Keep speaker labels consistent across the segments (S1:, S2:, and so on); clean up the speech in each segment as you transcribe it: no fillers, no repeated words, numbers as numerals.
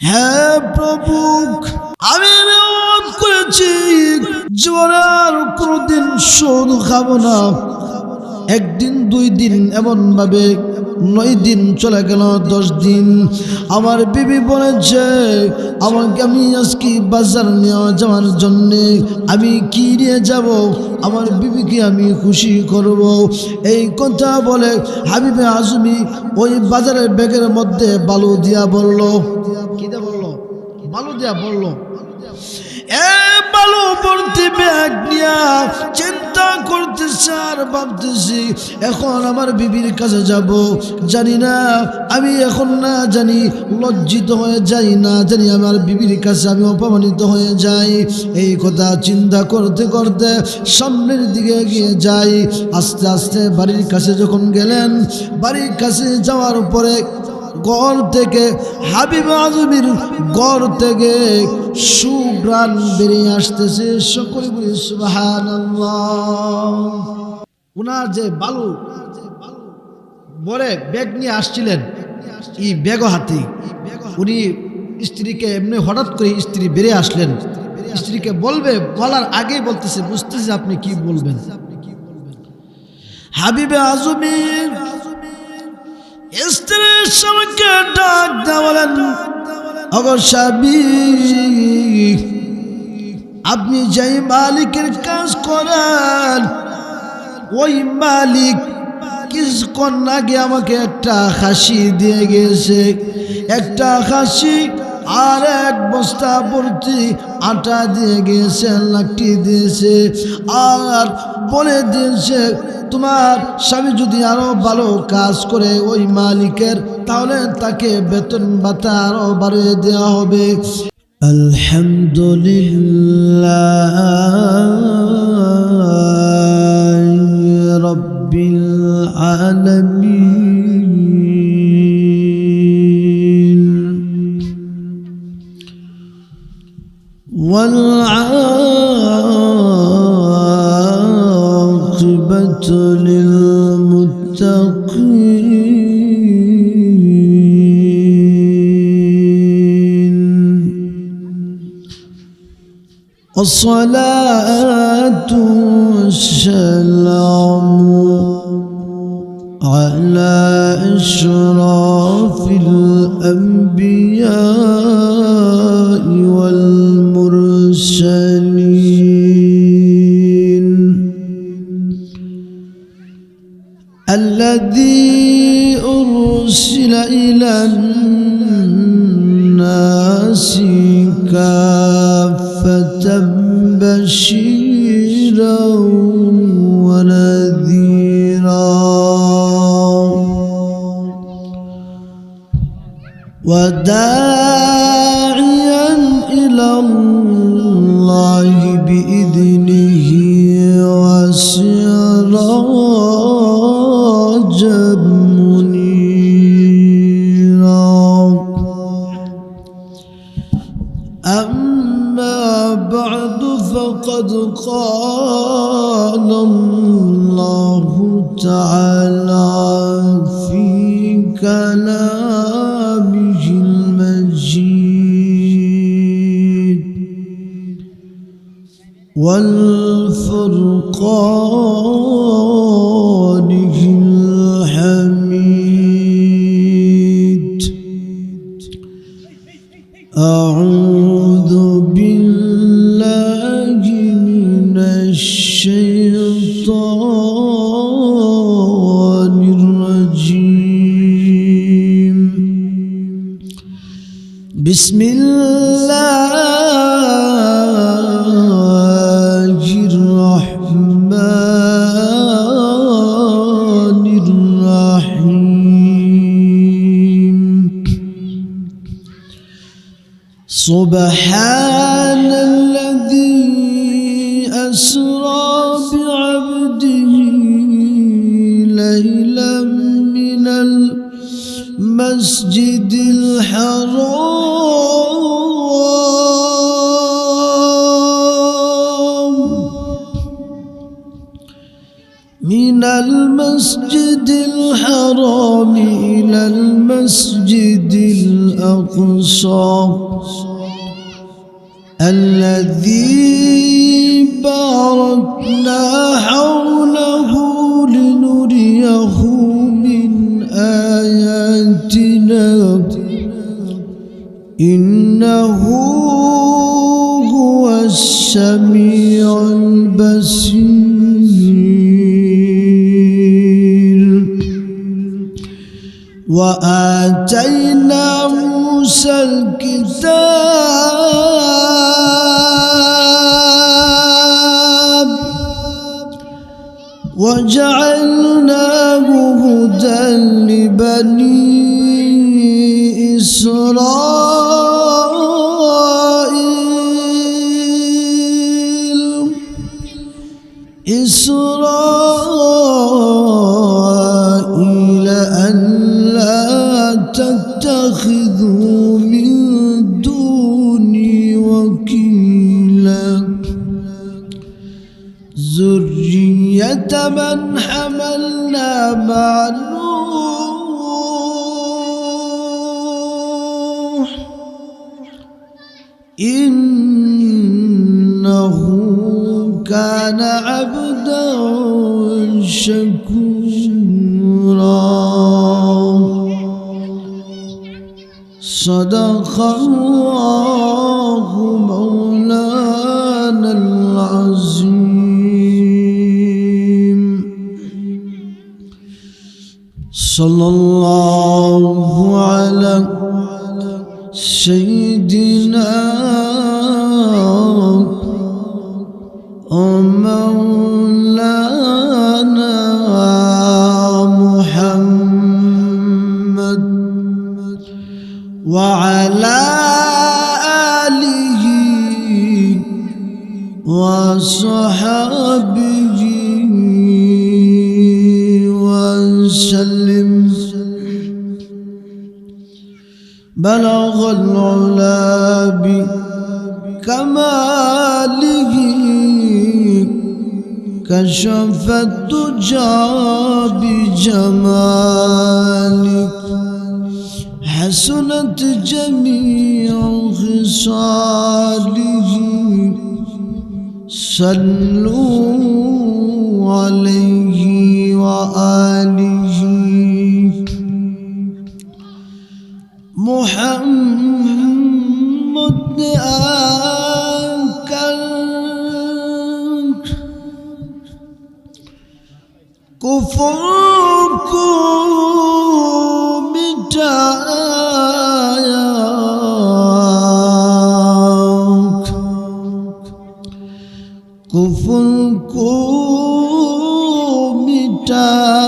S1: হ্যাঁ প্রভু, আমি নিয়ত করেছি জীবনে আর কোনোদিন সুদ খাবো না। একদিন 2 দিন এমন ভাবে 9 দিন চলে গেল, 10 দিন। আমার বিবি বলেছে আমাকে, আমি আজকে বাজার নিয়ে যাওয়ার জন্যে আমি কি নিয়ে যাব, আমার বিবিকে আমি খুশি করব। এই কথা বলে হাবিবে আজমি ওই বাজারের ব্যাগের মধ্যে বালু দিয়া বলল, কি দিয়া বলল? বালু দিয়া বলল। বালু ভর্তি ব্যাগ নিয়া চিন্তা করতেছি আর ভাবতেছি এখন আমার বিবির কাছে যাব। জানি না আমি এখন না জানি লজ্জিত হয়ে যাই, না জানি আমার বিবির কাছে আমি অপমানিত হয়ে যাই। এই কথা চিন্তা করতে করতে সামনের দিকে এগিয়ে যাই। আস্তে আস্তে বাড়ির কাছে যখন গেলেন, বাড়ির কাছে যাওয়ার পরে ঘর থেকে হাবিবে আজমির ঘর থেকে সুঘ্রাণ বেরিয়ে আসতেছে। সকলে বলি সুবহানাল্লাহ। উনার যে বালু বরে ব্যাগ নিয়ে আসছিলেন, এই ব্যাগ হাতে উনি স্ত্রীকে এমনি হঠাৎ করে স্ত্রী বেরিয়ে আসলেন। স্ত্রীকে বলার আগেই বলতেছে, বুঝতেছে আপনি কি বলবেন। হাবিবে আজমির স্ত্রীর স্বামীকে ডাক দেওয়ালেন, ওগো স্বামী, আপনি যেই মালিকের কাজ করেন ওই মালিক কিছুক্ষণ আগে আমাকে একটা খাসি দিয়ে গেছে, একটা খাসি আর 1 বস্তা ভর্তি আটা দিয়ে গেছে, লাকটি দিয়েছে, আর বলে দিয়েছে তোমার স্বামী যদি আরো ভালো কাজ করে ওই মালিকের, তাহলে তাকে বেতন ভাতা আরো বাড়িয়ে দেওয়া হবে। আলহামদুলিল্লাহ রাব্বিল আলামিন ওয়াল আকিবাতু লিল মুত্তাকিন আসসালাতু ওয়াসসালামু আলা আশরাফিল আম্বিয়া ওয়াল মুরসালিন الذي أرسل إلى الناس كافة بشيرا ونذيرا وداعيا إلى الله بإذنه وسراجا منيرا. أما بعد فقد قال الله تعالى في كلامه المجيد والفرقانه الحميد. أعوذ بالله من الشيطان الرجيم. بسم الله الرحمن الرحيم. سبحان الذي أسرى بعبده ليلا من المسجد الحرام إلى المسجد الأقصى الذي باركنا حوله لنريه من آياتنا إنه هو السميع البصير وآتينا موسى الكتاب وجعلناه هدى لبني إسرائيل ألا تتخذوا من دوني وكيلا ذرية من حملنا مع نوح إنه كان عبدا شكورا صدق الله مولانا العظيم صلى الله على سيدنا ومولانا محمد وعلى آله وصحبه وسلم بلغ العلا بكماله كشف الدجى بجمالك حسنت جميع خصاله صلوا عليه وآله محمد أنكر كفركم بداياك كفركم بداياك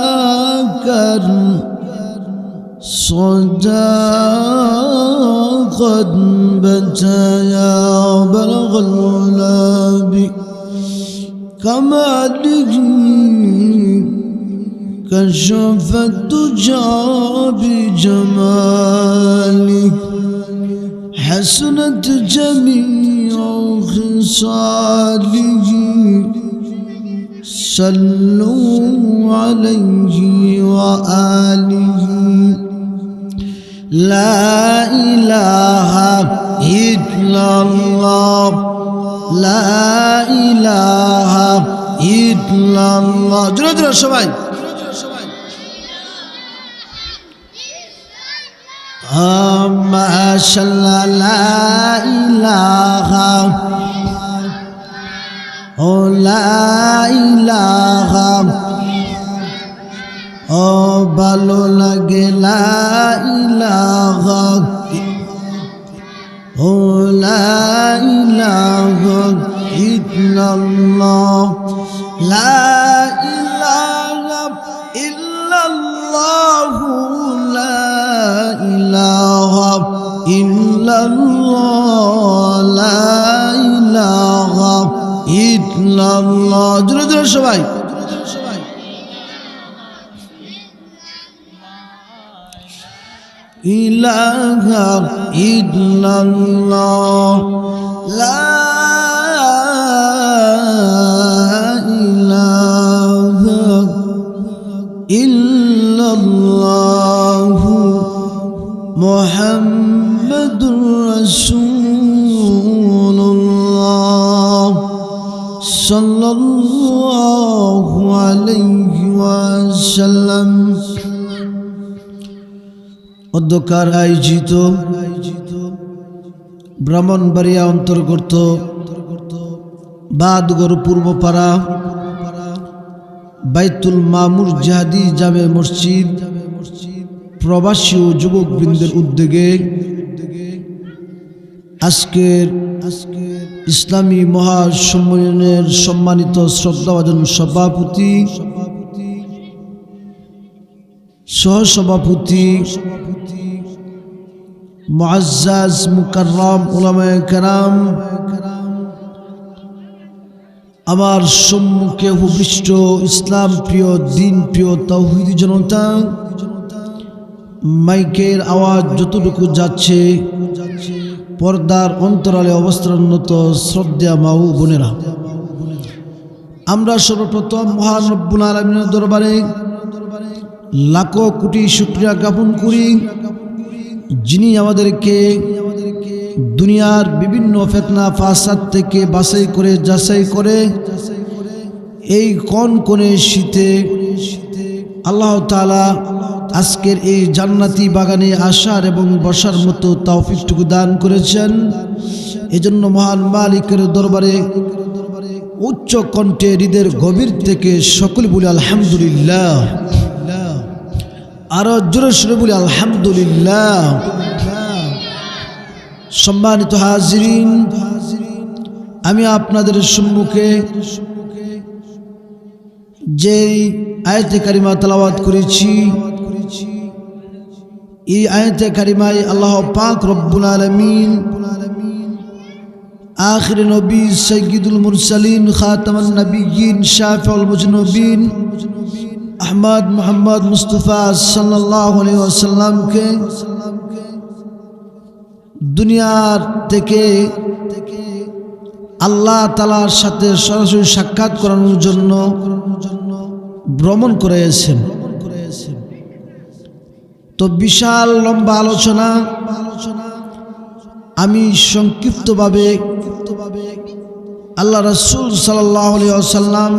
S1: صداقا بتايا بلغ العلا بكماله كشف الدجى بجمالك حسنت جميع خصاله صلوا عليه وآله لا إله إلا الله لا إله إلا الله جرى جرى شباب ما شاء الله لا إله لا إله ভালো লাগে লা ইলাহা লা ইলাহা ইল্লাল্লাহ লা ইলাহা ইল্লাল্লাহ লা ইলাহা ইল্লাল্লাহ লা ইলাহা ইল্লাল্লাহ জোরে জোরে সবাই ইলাহা ইল্লাল্লাহ লা ইলাহা ইল্লাল্লাহ মুহাম্মাদ রাসূলুল্লাহ সাল্লাল্লাহু আলাইহি ওয়াসাল্লাম অধ্যকার আয়োজিত ব্রাহ্মণবাড়িয়া অন্তর্গত বাদগড় পূর্বপাড়া বাইতুল মামুর জিহাদি জামে মসজিদ প্রবাসী ও যুবকবৃন্দের উদ্যোগে আজকের ইসলামী মহাসম্মেলনের সম্মানিত শ্রদ্ধাভাজন সভাপতি সহসভাপতি মুআজ্জাজ মুকাররম উলামায়ে কেরাম, আমার সম্মুখে উপবিষ্ট ইসলাম প্রিয় দিন প্রিয় তাওহীদি জনতা, মাইকের আওয়াজ যতটুকু যাচ্ছে পর্দার অন্তরালে অবস্থানরত শ্রদ্ধা মা ও বোনেরা, আমরা সর্বপ্রথম মহান রব্বুল আলামিনের দরবারে লাখো কোটি শুকরিয়া জ্ঞাপন করি, যিনি আমাদেরকে দুনিয়ার বিভিন্ন ফিতনা ফাসাদ থেকে বাছাই করে যাচাই করে এই কনকনে শীতে আল্লাহ তাআলা আজকের এই জান্নাতি বাগানে আসার এবং বসার মতো তৌফিকটুকু দান করেছেন। এজন্য মহান মালিকের দরবারে উচ্চ কণ্ঠে হৃদের গভীর থেকে সকলে বলি আলহামদুলিল্লাহ, আরো জোরে সরে বলি আলহামদুলিল্লাহ। সম্মানিত হাজিরিন, আমি আপনাদের সম্মুখে যে আয়াতে কারিমা তেলাওয়াত করেছি, এই আয়াতে কারিমায় আল্লাহ পাক রব্বুল আলামিন আখির নবী সাইয়্যিদুল মুরসালিন খাতামুন নবিয়্যিন শাফিউল মুজনুবিন আহমদ মুহাম্মদ মুস্তাফা সাল্লাল্লাহু আলাইহি ওয়াসাল্লামকে দুনিয়ার থেকে আল্লাহ তাআলার সাথে সরাসরি সাক্ষাৎ করানোর জন্য ভ্রমণ করেছেন। তো বিশাল লম্বা আলোচনা আমি সংক্ষিপ্তভাবে আল্লাহ রাসূল সাল্লাল্লাহু আলাইহি ওয়াসাল্লাম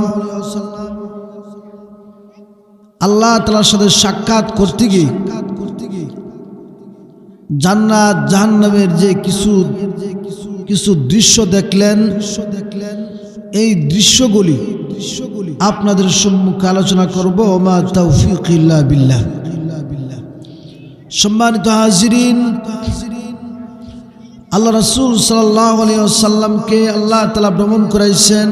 S1: আল্লাহ তাআলার সাথে সাক্ষাৎ করতে গিয়ে জান্নাত জাহান্নামের যে কিছু দৃশ্য দেখলেন, এই দৃশ্যগুলি আপনাদের সম্মুখে আলোচনা করব। মা তাওফীক ইল্লা বিল্লাহ। সম্মানিত হাজিরিন, আল্লাহ রাসূল সাল্লাল্লাহু আলাইহি ওয়াসাল্লামকে আল্লাহ তাআলা ভ্রমণ করাইছেন।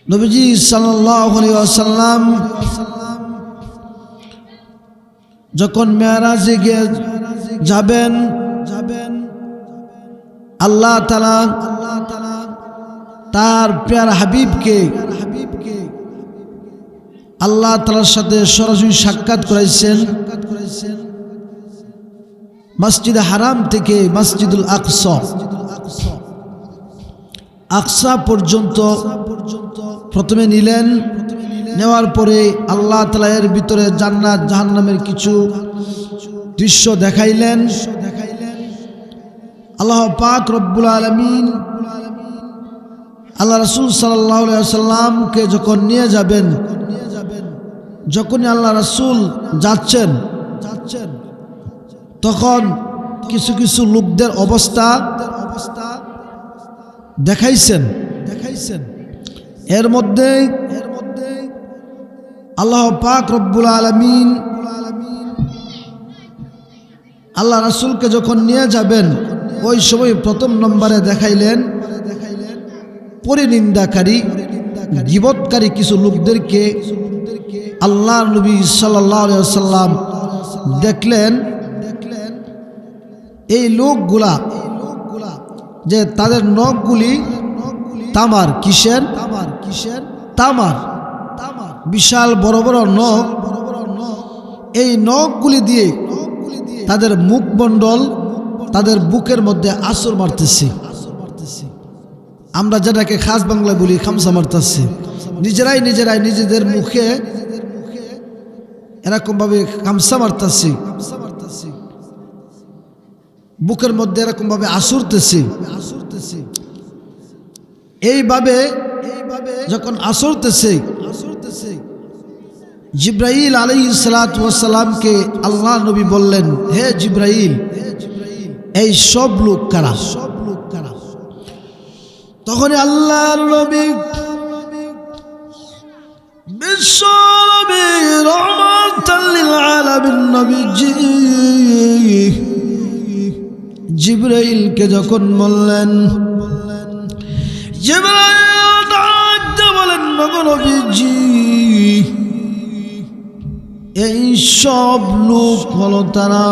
S1: নবীজি সাল্লাল্লাহু আলাইহি ওয়াসাল্লাম যখন মেরাজে গিয়ে যাবেন, আল্লাহ তাআলা তার প্রিয় হাবিবকে আল্লাহ তাআলার সাথে সরাসরি সাক্ষাৎ করাইছেন। মসজিদ হারাম থেকে মসজিদুল আকসা পর্যন্ত প্রথমে নিলেন। নেওয়ার পরে আল্লাহ তাআলা এর ভিতরে জান্নাত জাহান্নামের কিছু দৃশ্য দেখাইলেন। আল্লাহ পাক রব্বুল আলামিন আল্লাহ রাসূল সাল্লাল্লাহু আলাইহি ওয়াসাল্লামকে যখন নিয়ে যাবেন, যখনই আল্লাহ রাসূল যাচ্ছেন তখন কিছু কিছু লোকদের অবস্থা দেখাইছেন। এর মধ্যে আল্লাহ পাক রব্বুল আলামিন আল্লাহ রাসূলকে যখন নিয়ে যাবেন, ওই সময় প্রথম নম্বরে দেখাইলেন পরিনিন্দাকারী গীবতকারী কিছু লোকদেরকে আল্লাহ নবী সাল্লাল্লাহু আলাইহি ওয়াসাল্লাম দেখলেন। এই লোকগুলা যে তাদের নখগুলি তামার, কিসের তামার, বিশাল বড় বড় নখ। এই নখগুলি দিয়ে তাদের মুখমণ্ডল, তাদের বুকের মধ্যে আসর মারতেছে। আমরা যেটাকে খাস বাংলায় বলি খামসা মারতেছে। নিজেরাই নিজেদের মুখে এরকম ভাবে খামসা মারতেছে। বুকের মধ্যে এরকম ভাবে আসরতেছে। এইভাবে যখন আসরতেছে, জিব্রাইল আলাইহিস সালাতু ওয়াস সালামকে আল্লাহ নবী বললেন, হে জিব্রাইল, এই সব লোক কারা? তখন আল্লাহর নবী বিশ্ব নবী রাহমাতাল লিল আলামিন নবীজি জিব্রাইলকে যখন বললেন, জিব্রাইল ডাকতে বলেন, নবীজি এই সব লোক হলো তারা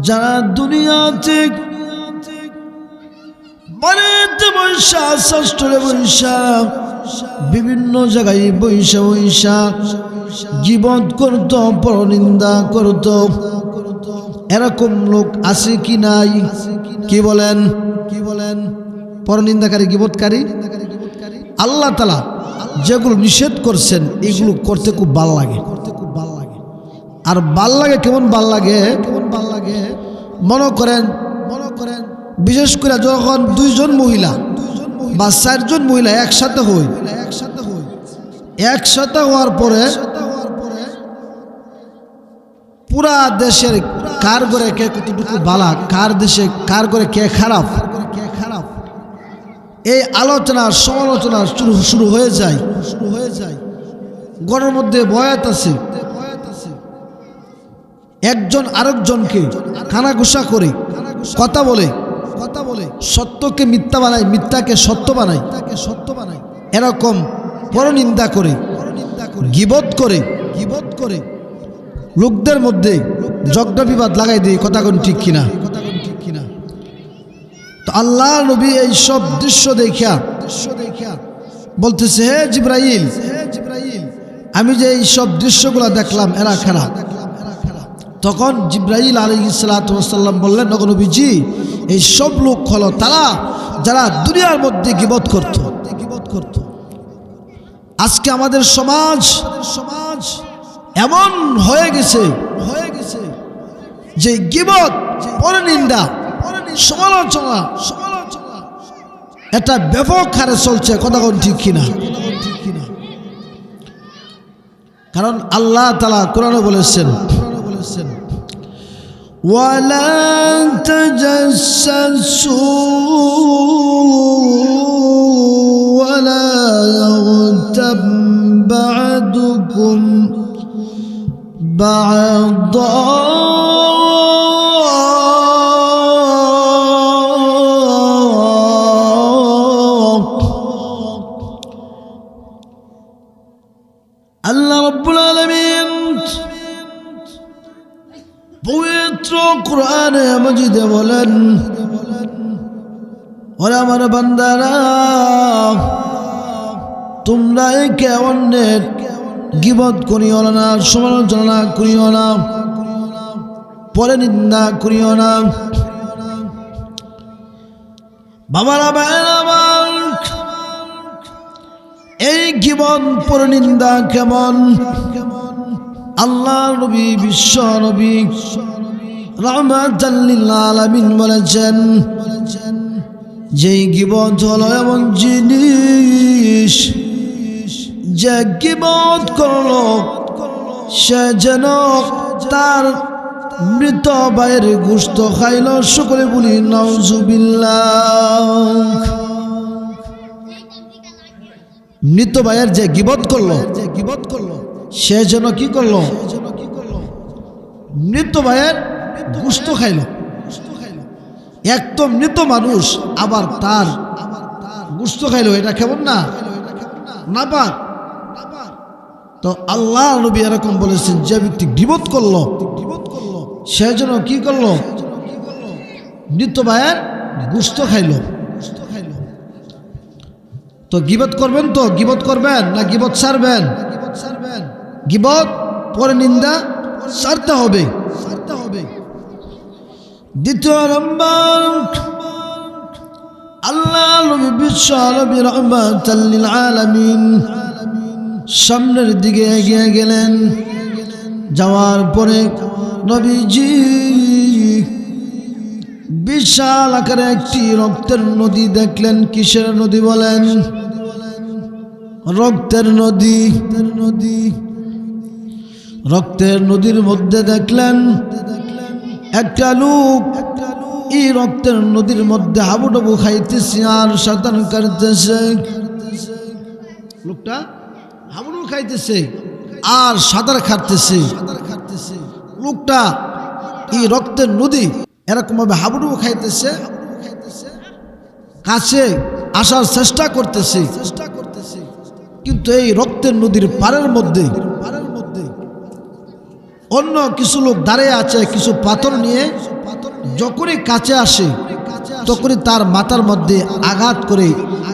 S1: যারা দুনিয়াতে বাড়িতে বৈশা, ষষ্ঠরে বৈশা, বিভিন্ন জায়গায় বৈশা গীবত করত, পরনিন্দা করত। এরকম লোক আছে কি নাই? কি বলেন? পরনিন্দাকারী, গীবতকারী। আল্লাহ তাআলা যেগুলো নিষেধ করছেন এগুলো করতে খুব ভালো লাগে। আর ভাল লাগে কেমন? ভাল লাগে মনে করেন বিশেষ করে যখন দুইজন মহিলা বা চারজন মহিলা একসাথে হওয়ার পরে পুরা দেশের কার করে কে কতটুকু বালা, কার দেশে কার করে কে খারাপ, এই আলোচনা সমালোচনা শুরু হয়ে যায়। ঘরের মধ্যে বয়াত আছে, একজন আরেকজনকে কানাঘুষা করে কথা বলে, সত্যকে মিথ্যা বানায়, মিথ্যাকে সত্য বানায়, এরকম পরনিন্দা করে, গীবত করে লোকদের মধ্যে ঝগড়া বিবাদ লাগাই দিয়ে, কথা কোন ঠিক কিনা? তো আল্লাহ নবী এই সব দৃশ্য দেখিয়া বলতেছে, হে জিব্রাইল, আমি যে এই সব দৃশ্যগুলা দেখলাম এরা খারাপ। তখন জিব্রাইল আলাইহিস সালাতু ওয়াস সালাম বললেন, নবীজি এই সব লোক হলো তারা যারা দুনিয়ার মধ্যে গীবত করত। আজকে আমাদের সমাজ এমন হয়ে গেছে যে গীবত, পরনিন্দা, সমালোচনা এটা ব্যাপক হারে চলছে, কথা কোন ঠিক কিনা? কারণ আল্লাহ তাআলা কোরআনে বলেছেন, ولا تجسسوا ولا يغتب بعضكم بعضا আল্লাহ রাব্বুল আলামিন পবিত্র কোরআনে মাজিদে বলেন, ওরে আমার বান্দারা, তোমরা একে অন্যের গীবত করিও না, সমালোচনা করিও না, পরে নিন্দা করিও না। বাবারা, ভাইরা আমার, এই গীবত পরনিন্দা কেমন? আল্লাহ নবী, বিশ্ব নবী রাহমাতাল লিল আলামিন বলেছেন, যেই গীবত হলো এমন জিনিস, যে গীবত করলো সে যেন তার মৃত ভাইয়ের গোশত খাইল। সকলে বলি নাউজুবিল্লাহ। মৃত ভাইয়ের যে গীবত করলো সে যেন কি করলো? মৃত ভাইয়ের গোশত খাইল। এক তো মৃত মানুষ, আবার তার গোশত খাইল, এটা কেমন না? নাপাক। তো আল্লাহ নবী এরকম বলেছেন, যে ব্যক্তি গীবত করলো সে যেন কি করলো? মৃত ভাইয়ের গোশত খাইল। তো গীবত করবেন, তো গীবত করবেন না গীবত ছাড়বেন? গীবত, পরে নিন্দা ছাড়তে হবে। দ্বিতীয় নম্বর, আল্লাহ নবী বিশ্ব নবী রাহমাতাল লিল আলামিন সামনের দিকে এগিয়ে গেলেন। যাওয়ার পরে নবীজি বিশাল আকারে একটি রক্তের নদী দেখলেন। কিসের নদী বলেন? রক্তের নদী। রক্তের নদীর মধ্যে দেখলেন একটা লোক এই রক্তের নদীর মধ্যে হাবুডুবু খাইতেছে আর সাঁতার কাটতেছে। লোকটা হাবুডুবু খাইতেছে আর সাঁতার কাটতেছে। লোকটা এই রক্তের নদী এরকম ভাবে হাবুডুবু খাইতেছে, কাছে আসার চেষ্টা করতেছে, কিন্তু এই রক্তের নদীর পাড়ের মধ্যে অন্য কিছু লোক দাঁড়িয়ে আছে কিছু পাথর নিয়ে। যখনই কাছে আসে তখনই তার মাথার মধ্যে আঘাত করে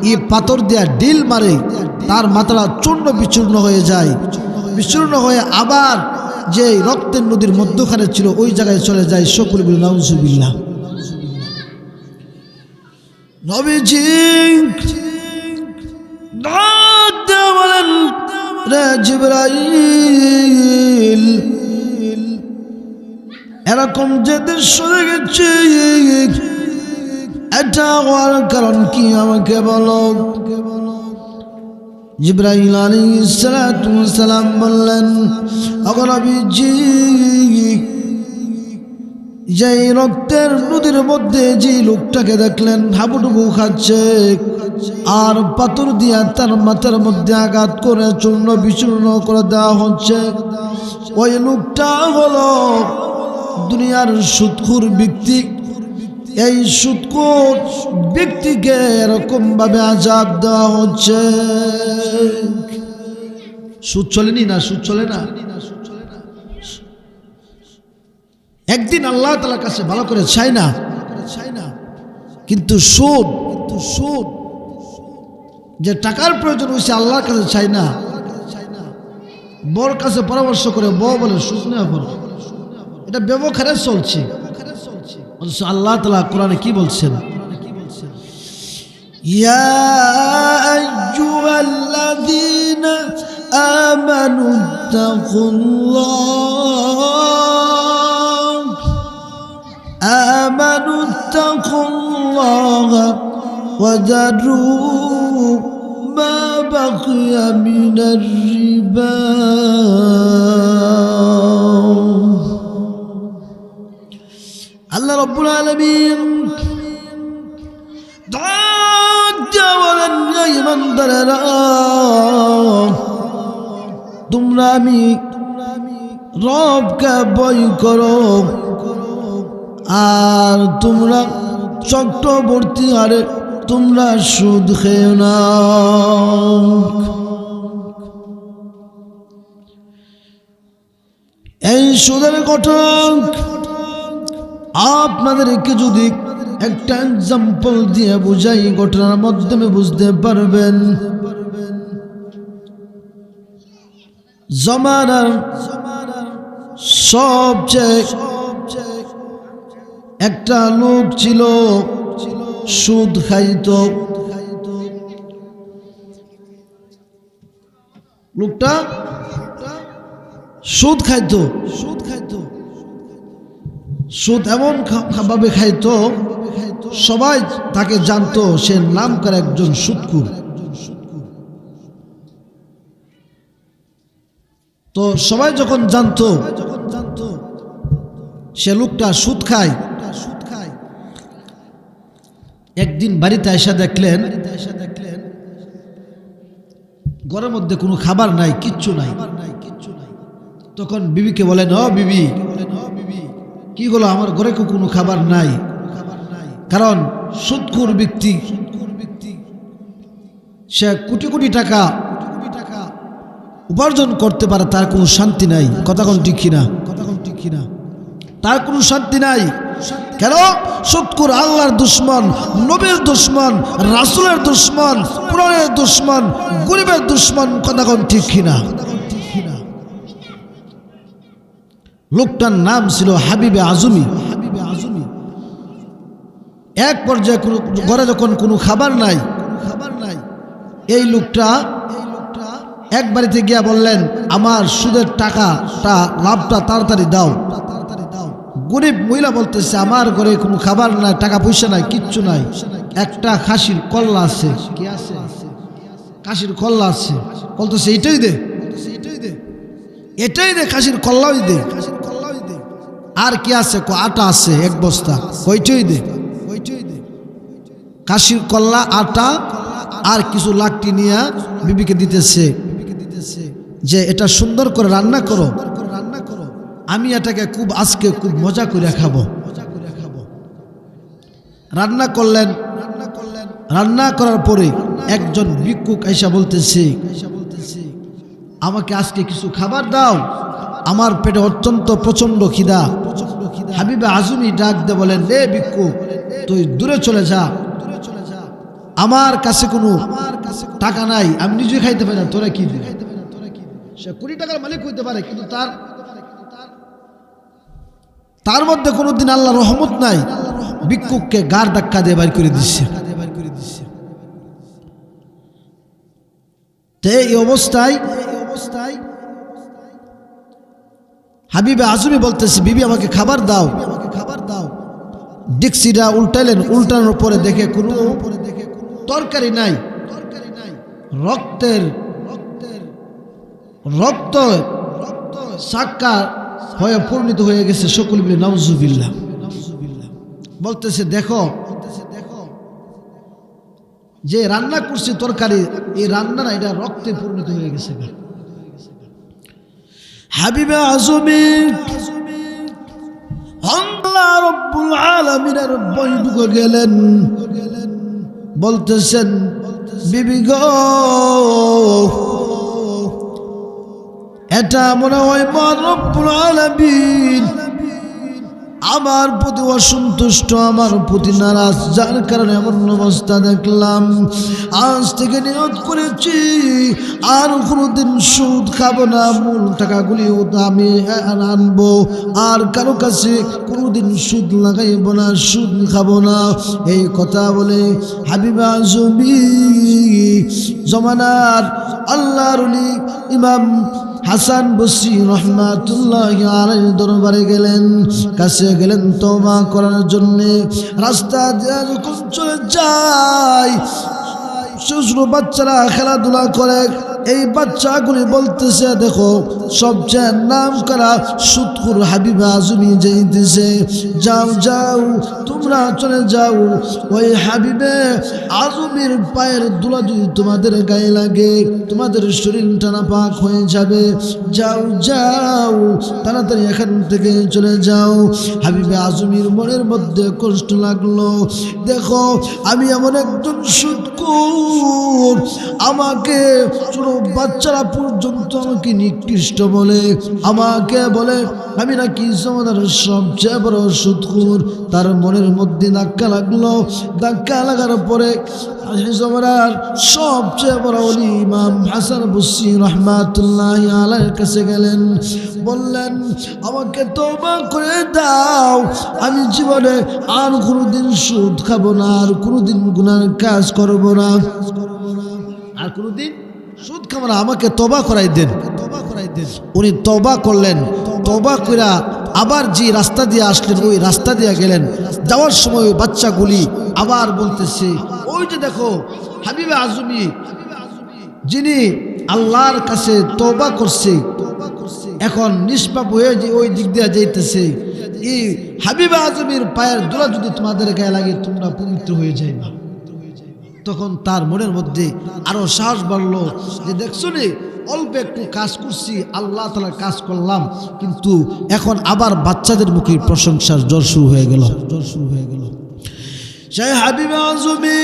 S1: এই পাথর দেয়া ডিল মারে, তার মাথাটা চূর্ণ বিচূর্ণ হয়ে যায়। বিচূর্ণ হয়ে আবার যে রক্তের নদীর মধ্যখানে ছিল ওই জায়গায় চলে যায়। সকলে বলে নাউজুবিল্লাহ। নবীজি বলেন, রে জিবরাইল, এরকম যে দৃশ্য দেখেছি এটা হওয়ার কারণ কি আমাকে বলো। জিবরাইল আলাইহিস সালাম বললেন, ওগো নবীজি, যে রক্তের নদীর মধ্যে যে লোকটাকে দেখলেন হাবুডুবু খাচ্ছে আর পাথর দিয়া তার মাথার মধ্যে আঘাত করে চূর্ণ বিচূর্ণ করে দেওয়া হচ্ছে, ওই লোকটা হলো দুনিয়ার সুদখোর ব্যক্তি। এই সুদখোর ব্যক্তিকে এরকম ভাবে আযাব দেওয়া হচ্ছে। সুদ চলেনি না? সুদ চলে না? একদিন আল্লাহ তাআলার কাছে ভালো করে চাই না, কিন্তু সুদ যে টাকার প্রয়োজন হয়েছে আল্লাহর কাছে চাই না, বর কাছে পরামর্শ করে বউ বলে সুদ নেওয়া পড়ো, এটা ব্যবহারে চলছে। অথচ আল্লাহ তাআলা কোরআনে কি বলছেন? ইয়া আইয়ুহাল্লাযীনা আমানু তাকুল্লাহ ওয়া যারু মা বাকিয়া মিনার রিবা। আল্লাহ রাব্বুল আলামিন বলেন, ঈমানদারেরা, তোমরা আমি রবকে ভয় করো আর তোমরা চক্রবর্তী হারে তোমরা সুদ খেও না। এই সুদের ঘটনা আপনাদেরকে যদি একটা এক্সাম্পল দিয়ে বুঝাই, ঘটনার মাধ্যমে বুঝতে পারবেন। জমানার সবচেয়ে একটা লোক ছিল, সুদ খাইত। লোকটা সুদ খাইত। সুদ এমন ভাবে খাইতো সবাই তাকে জানতো সে নাম করে একজন সুদখোর। তো সবাই যখন জানতো সে লোকটা সুদ খায়, একদিন বাড়িতে এসে দেখলেন ঘরের মধ্যে কোনো খাবার নাই, কিচ্ছু নাই। তখন বিবিকে বলেন, ও বিবি, কি হলো, আমার ঘরে কোনো খাবার নাই? কারণ সুদখোর ব্যক্তি, সে কোটি কোটি টাকা উপার্জন করতে পারে, তার কোনো শান্তি নাই। কথা কোন ঠিক কিনা? তার কোনো শান্তি নাই। কেন? সুদখোর আল্লাহর দুশমন, নবীর দুশমন, রাসূলের দুশমন, কোরআনের দুশমন, গরিবের দুশমন। কথা কোন ঠিক কিনা? লোকটার নাম ছিল হাবিবে আজমি। এক পর্যায়ে ঘরে যখন কোনো খাবার নাই, এই লোকটা এক বাড়িতে গিয়া বললেন, আমার সুদের টাকাটা লাভটা তাড়াতাড়ি দাও। গরিব মহিলা বলতেছে আমার ঘরে কোনো খাবার নাই, টাকা পয়সা নাই, কিচ্ছু নাই, একটা খাসির কল্লা আছে। কি আছে? খাসির কল্লা আছে। বলতেছে এটাই দে, এটাই দে, খাসির কল্লাই দে। আর কি আছে? আটা আছে 1 বস্তা, ওইটাই দে। খাসির কল্লা, আটা আর কিছু লাকড়ি নিয়ে বিবিকে দিতেছে যে এটা সুন্দর করে রান্না করো, আমি এটাকে আজকে খুব মজা করে খাবো। রান্না করলেন। রান্না করার পরে একজন ভিক্ষুক আইসা বলতেছে আমাকে আজকে কিছু খাবার দাও, আমার পেটে অত্যন্ত প্রচন্ড খিদা। হাবিবে আজমি ডাক দিয়ে বলেন, রে ভিক্ষুক, তুই দূরে চলে যা, আমার কাছে কোনো টাকা নাই, আমি নিজে খাইতে পারি না, তোরা কি দিবি? সে 20 টাকার মালিক হইতে পারে, কিন্তু তার মধ্যে কোনোদিন আল্লাহ রহমত নাই। ভিক্ষুককে গার ধাক্কা দিয়ে বাইর করে দিচ্ছে। এই অবস্থায় হাবিবে আজমি বলতেছে, বিবি আমাকে খাবার দাও। ডিক্সিটা উল্টাইলেন, উল্টানোর পরে দেখে কোনো তরকারি নাই, রক্ত সাক্কা হয়ে পরিণত হয়ে গেছে। সকল মিলে নাউজুবিল্লাহ বলতেছে, দেখো যে রান্না করছি তরকারি, এই রান্না না, এটা রক্তে পরিণত হয়ে গেছে। হাবিবে আজমি আল্লাহ রব্বুল আলামিনের বৈঠকে গেলেন, বলতেছেন, বিবি গো, এটা মনে হয় মহান রব্বুল আলামিন আমার প্রতি অসন্তুষ্ট, আমার প্রতি নারাজ, যার কারণে এমন অবস্থা দেখলাম। আজ থেকে নিয়ত করেছি আর কোনোদিন সুদ খাবো না, মূল টাকাগুলি আমি আনবো, আর কারো কাছে কোনোদিন সুদ লাগাইব না, সুদ খাবো না। এই কথা বলে হাবিবে আজমি জমানার আল্লাহর ওলি ইমাম হাসান বসরি রহমাতুল্লাহি আলাইহির দরবারে গেলেন, কাছে গেলেন তওবা করার জন্য। রাস্তা দিয়ে যখন চলে যায়, ছোট বাচ্চারা খেলাধুলা করে, এই বাচ্চাগুলি বলতেছে, দেখো সবচেয়ে নাম করা সুদখোর হাবিবে আজমি যাইতেছে, যাও যাও তোমরা চলে যাও, ওই হাবিবে আজমির পায়ের ধুলা যদি তোমাদের গায়ে লাগে তোমাদের শরীরটা নাপাক হয়ে যাবে, যাও যাও তাড়াতাড়ি এখান থেকে চলে যাও। হাবিবে আজমির মনের মধ্যে কষ্ট লাগলো, দেখো আমি এমন একজন সুদখোর, আমাকে ছোট বাচ্চারা পর্যন্ত আমাকে নিকৃষ্ট বলে, আমাকে বলে আমি নাকি সমাজের সবচেয়ে বড় সুদখোর। তার মনের মধ্যে ধাক্কা লাগলো। ধাক্কা লাগার পরে সবচেয়ে বড় ওলি ইমাম হাসান বসরি রহমাতুল্লাহি আলাইহির কাছে গেলেন, বললেন আমাকে তওবা করে দাও, আমি জীবনে আর কোনোদিন সুদ খাবো না, আর কোনোদিন গুনার কাজ করবো না, আর কোনোদিন সুদ খাবো না, আমাকে তওবা করাই দেন। উনি তওবা করলেন। তওবা কইরা আবার যে রাস্তা দিয়ে আসলেন ওই রাস্তা দিয়ে গেলেন। যাওয়ার সময় ওই বাচ্চাগুলি আবার বলতেছে, ওই যে দেখো হাবিবে আজমি যিনি আল্লাহর কাছে তওবা করছে, এখন নিষ্পাপ হয়ে যে ওই দিক দিয়ে যাইতেছে, এই হাবিবে আজমির পায়ের ধুলা যদি তোমাদের গায়ে লাগে তোমরা পবিত্র হয়ে যাইবা। তখন তার মনের মধ্যে আরো সাহস বাড়লো যে দেখছো রে, অল্প একটু কাজ করছি, আল্লাহ তাআলার কাজ করলাম, কিন্তু এখন আবার বাচ্চাদের মুখে প্রশংসার জ্বর শুরু হয়ে গেল। সেই হাবিবে আজমি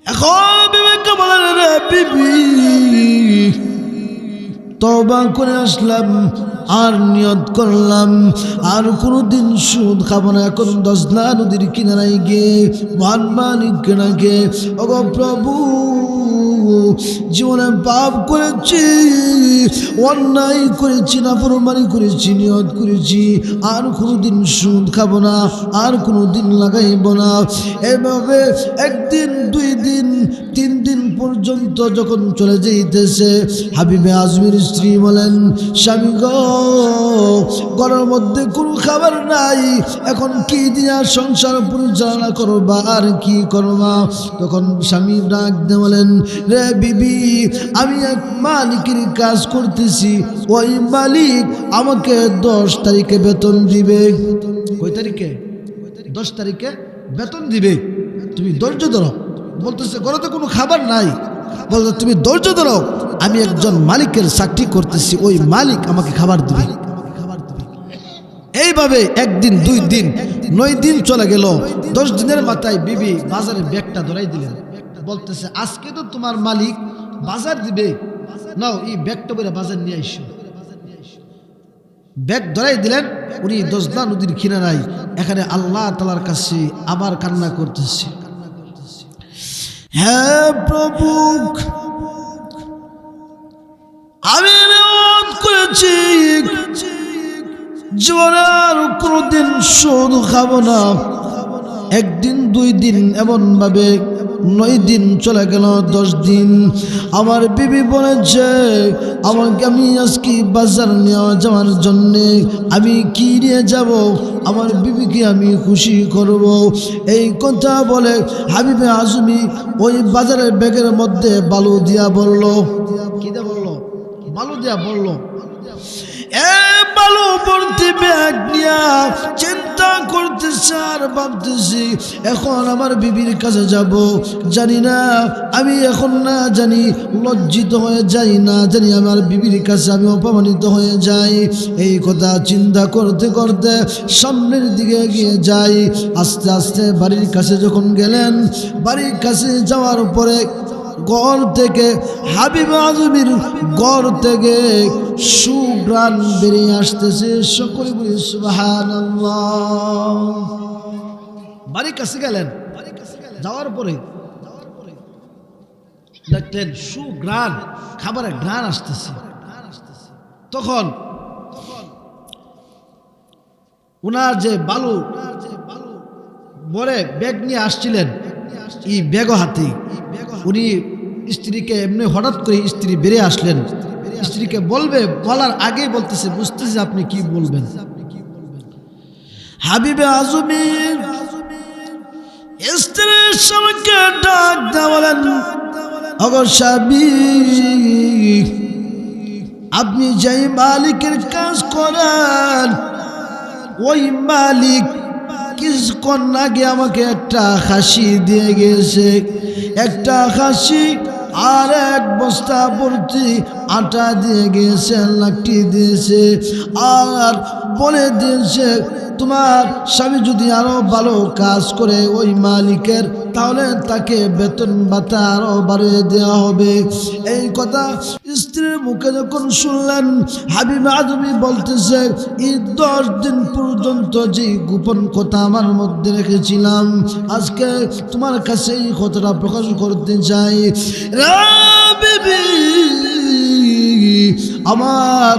S1: এখন বিবেকে বলেন, রে বিবি তওবা করে আসলাম, আর নিয়ত করলাম আর কোনোদিন সুদ খাবো না। এখন 10 নদীর কিনারায় গিয়ে মহান মালিক কেনাকে, ওগো প্রভু জীবনে পাপ করেছি, অন্যায় করেছি, নাফরমানি করেছি, নিয়ত করেছি, আর কোনোদিন সুদ খাবো না, আর কোনোদিন লাগাইব না। এভাবে 1 দিন 2 দিন 3 দিন পর্যন্ত যখন চলে যাইতেছে, হাবিবে আজমির স্ত্রী বলেন, স্বামী গো, ঘরের মধ্যে কোনো খাবার নাই, এখন কি দিয়া সংসার পরিচালনা করবা আর কি করবা? তখন স্বামী ডাক দিয়ে বলেন, রে বিবি, আমি এক মালিকের কাজ করতেছি, ওই মালিক আমাকে 10 তারিখে বেতন দিবে। কয় তারিখে? 10 তারিখে বেতন দিবে। তুমি ধৈর্য ধরো। বলতেছে ঘরে তো কোনো খাবার নাই। বলতে তুমি ধৈর্য ধরো, আমি একজন মালিকের চাকরি করতেছি, ওই মালিক আমাকে খাবার দিবে। এইভাবে 1 দিন 2 দিন 9 দিন চলে গেল। 10 দিনের মাথায় বিবি বাজারে ব্যাগটা ধরাই দিলেন। বলতেছে আজকে তো তোমার মালিক বাজার দিবে, নাও এই ব্যাগটা বলে বাজার নিয়ে আইসো। ব্যাগ ধরাই দিলেন। উনি 10 নদীর কিনারায় এখানে আল্লাহ তাআলার কাছে আবার কান্না করতেছে, হে প্রভু, আমি নিয়ত করেছি জীবনের কোনোদিন সুদ খাবো না। 1 দিন 2 দিন এমন ভাবে 9 দিন চলে গেল, 10 দিন। আমার বিবি বলেছে আমি আজকে বাজার নিয়ে যাওয়ার জন্যে আমি কি নিয়ে যাব, আমার বিবিকে আমি খুশি করব। এই কথা বলে হাবিবে আজমি ওই বাজারের ব্যাগের মধ্যে বালু দিয়া বলল, কি দিয়া বলল? বালু দিয়া বলল। বালু ভর্তি ব্যাগ নিয়া চিন্তা করতেছে আর ভাবতেছি এখন আমার বিবির কাছে যাব, জানি না আমি এখন না জানি লজ্জিত হয়ে যাই, না জানি আমার বিবির কাছে আমি অপমানিত হয়ে যাই। এই কথা চিন্তা করতে করতে সামনের দিকে এগিয়ে যাই। আস্তে আস্তে বাড়ির কাছে যখন গেলেন, বাড়ির কাছে যাওয়ার পরে ঘর থেকে হাবিবে আজমির ঘর থেকে সুঘ্রাণ বেরিয়ে আসতেছে। সকলে বলি সুবহানাল্লাহ। বাড়ির কাছে গেলেন, যাওয়ার পরে দেখলেন সুঘ্রাণ, খাবারের ঘ্রাণ আসতেছে। তখন ওনার যে বালু বরে ব্যাগ নিয়ে আসছিলেন, এই ব্যাগ হাতে উনি স্ত্রীকে এমনি হঠাৎ করে স্ত্রী বেরিয়ে আসলেন। স্ত্রীকে বলার আগেই বলতেছে, বুঝতেছে আপনি কি বলবেন। হাবিবে আজমির স্ত্রীর স্বামীকে ডাক দিয়ে বলেন, ওগো স্বামী, আপনি যেই মালিকের কাজ করেন, ওই মালিক কিছুক্ষণ আগে আমাকে একটা খাসি দিয়ে গেছে, একটা খাসি আর 1 বস্তা ভর্তি আটা দিয়ে গেছে, লাকড়ি দিয়েছে, আর বলে দিয়েছে তোমার স্বামী যদি আরো ভালো কাজ করে ওই মালিকের, তাহলে তাকে বেতন ভাতা আরো বাড়িয়ে দেওয়া হবে। এই কথা স্ত্রীর মুখে যখন শুনলেন, হাবিবে আজমি বলতেছে, এই 10 দিন পর্যন্ত যে গোপন কথা আমার মধ্যে রেখেছিলাম, আজকে তোমার কাছে এই কথাটা প্রকাশ করতে চাই। বিবি, আমার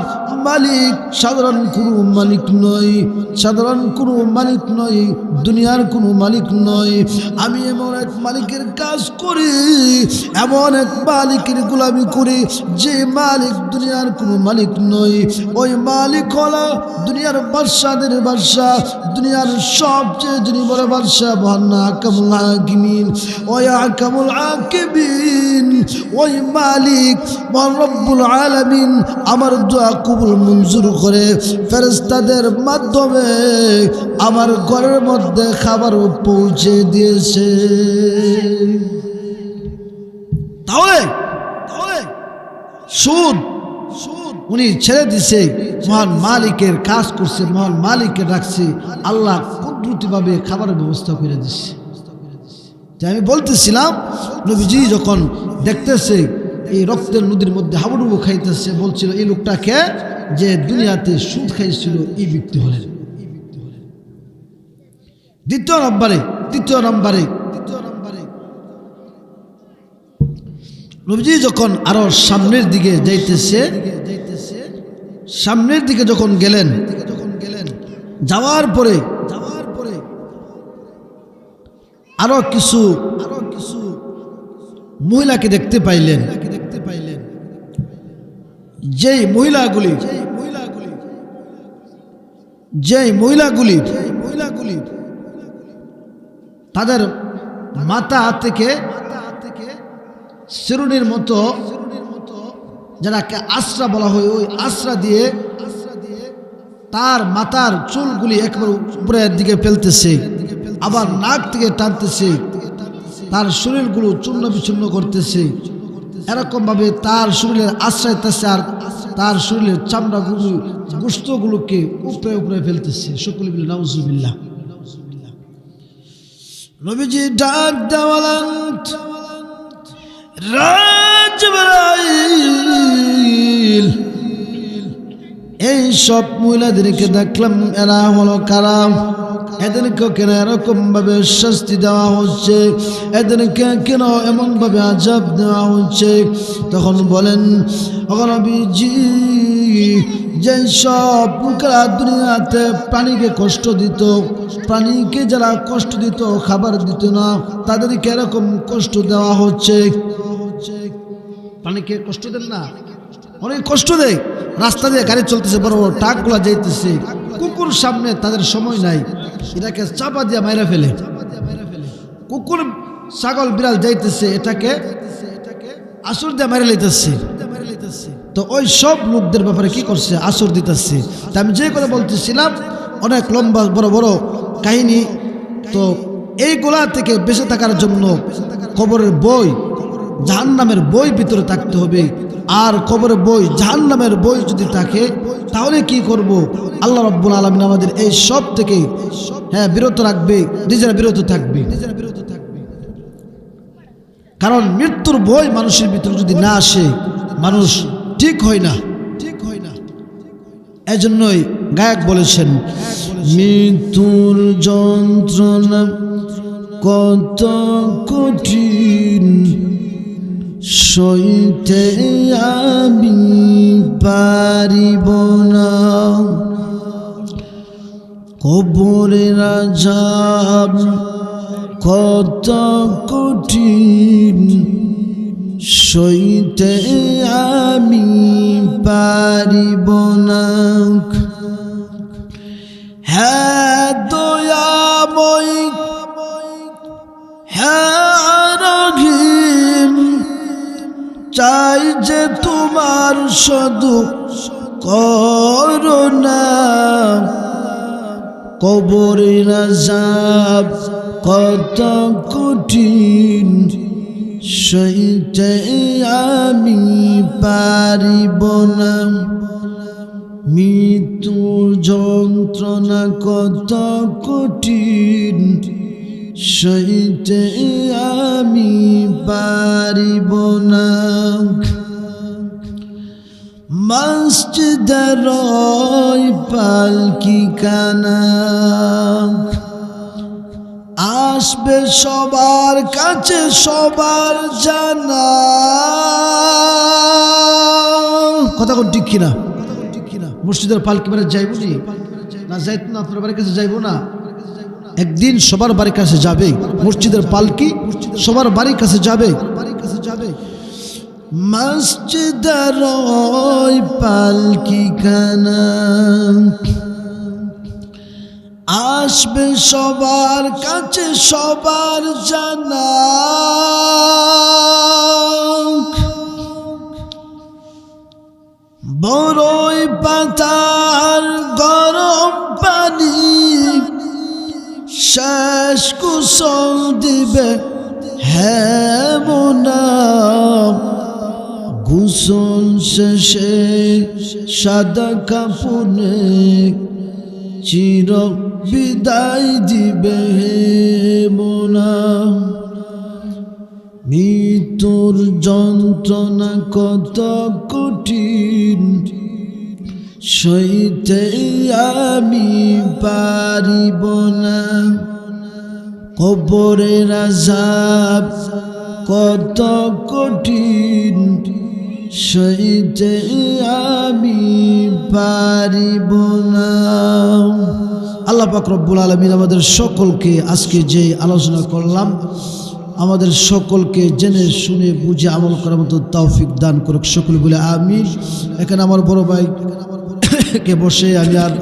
S1: মালিক সাধারণ কোনো মালিক নয়, সাধারণ কোনো মালিক নয়, দুনিয়ার কোনো মালিক নয়। আমি এমন এক মালিকের কাজ করি, এমন এক মালিকের গোলামি করি যে মালিক দুনিয়ার কোনো মালিক নয়। ওই মালিক হলো দুনিয়ার বাদশাদের বাদশাহ, দুনিয়ার সবচেয়ে যিনি বড় বাদশাহ, মহান আকামুল হাকিমিন। ওই আকামুল হাকিমিন, ওই মালিক মহান রব্বুল আলামিন আমার দোয়া কবুল মঞ্জুর করে ফেরেশতাদের মাধ্যমে আমার ঘরের মধ্যে খাবার পৌঁছে দিয়েছে। তাহলে সুদ উনি ছেড়ে দিছে, মহান মালিকের কাজ করছে, মহান মালিককে ডাকছে, আল্লাহ কুদরতিভাবে খাবারের ব্যবস্থা করে দিচ্ছে। আমি বলতেছিলাম, নবীজি যখন দেখতেছে এই রক্তের নদীর মধ্যে হাবুডুবু খাইতেছে, বলছিল এই লোকটাকে যে দুনিয়াতে সুদ খাইছিল এই ব্যক্তি হলেন। তৃতীয় নম্বরে নবীজি যখন আরো সামনের দিকে যাইতেছে, সামনের দিকে যখন গেলেন, যাওয়ার পরে আরো কিছু মহিলাকে দেখতে পাইলেন। যেই মহিলাগুলি তাদের মাথা থেকে শিরুনির মতো, যারাকে আশ্রা বলা হয়, ওই আশ্রা দিয়ে তার মাথার চুলগুলি একবার উপরের দিকে ফেলতেছে, আবার নাক থেকে টানতেছে, তার শরীরগুলো চূর্ণ বিচূর্ণ করতেছে। এরকম ভাবে তার শরীরের আশ্রয় দিতেছে, আর তার শরীরের চামড়াগুলো, গোশতগুলোকে উপরে উপরে ফেলতেছে। সকলে বলে নাউজুবিল্লাহ। নবীজি ডাক দেওয়ালেন, জিবরাইল, এই সব মহিলাদেরকে দেখলাম, এরা হলো কারা? এদেরকে কেন এরকম ভাবে শাস্তি দেওয়া হচ্ছে? এদেরকে কেন এমন ভাবে আযাব দেওয়া হচ্ছে? তখন বলেন, নবীজি, যে সব লোকেরা দুনিয়াতে প্রাণীকে কষ্ট দিত, প্রাণীকে যারা কষ্ট দিত, খাবার দিত না, তাদেরকে এরকম কষ্ট দেওয়া হচ্ছে। প্রাণীকে কষ্ট দেন না, অনেক কষ্ট দেয়। রাস্তা দিয়ে গাড়ি চলতেছে, বড় বড় ট্রাকগুলা যাইতেছে, কুকুর সামনে তাদের সময় নাই, এটাকে চাপা দিয়ে মাইরা ফেলে। কুকুর, ছাগল, বিড়াল যাইতেছে, এটাকে আসর দিয়ে মাইরা লইতেছে। তো ওই সব লোকদের ব্যাপারে কি করছে? আসর দিতেছে। তা আমি যে করে বলতেছিলাম, অনেক লম্বা বড় বড় কাহিনী। তো এইগুলা থেকে বেঁচে থাকার জন্য কবরের বই, জাহান্নামের বই ভিতরে থাকতে হবে। আর কবরের বই, জাহান্নামের বই যদি থাকে, তাহলে কি করব? আল্লাহ রাব্বুল আলামিন আমাদের এই সব থেকে বিরত রাখবে, নিজেরা বিরত থাকবে। কারণ মৃত্যুর ভয় মানুষের ভিতরে যদি না আসে, মানুষ ঠিক হয় না। এজন্যই গায়ক বলেছেন, মৃত্যুর যন্ত্রণা কত কঠিন, সইতে আমি পারিব না। কবরের আযাব কত কঠিন, সইতে আমি পারিব না। হ্যাঁ দয়াময়, হ্যাঁ রহিম, চাই যে তোমার শুধু করুণা। কবরের আযাব কত কঠিন, সইতে আমি পারিব না। মৃত্যুর যন্ত্রণা কত কঠিন, সইতে আমি পারিব না। মসজিদের পালকি কানা আসবে সবার কাছে, সবার জানা। কথা কোন ঠিক কিনা? মসজিদের পালকি বাড়ি যাইব না? যাইত না? আপনার বাড়ির কাছে যাইব না? একদিন সবার বাড়ির কাছে যাবে, মসজিদের পালকি সবার বাড়ির কাছে যাবে। মসজিদের পালকি খানা আসবে সবার কাছে, সবার জানা। বড়ই পাতার গরম পানি শেষ কুশল দিবে হ্যাঁ মোনা। গোসল শেষে সাদা কাফনে চির বিদায় দিবে হে মোনা। মৃত্যুর যন্ত্রণা কত কঠিন, সইতে আমি পারিব না। কবরের আযাব কত কঠিন, সইতে আমি পারিব না। আল্লাহ পাক রব্বুল আলামিন আমাদের সকলকে আজকে যে আলোচনা করলাম, আমাদের সকলকে জেনে শুনে বুঝে আমল করার মতো তৌফিক দান করুক। সকল বলে আমিন। এখানে আমার বড় ভাই কে বসে আমি আর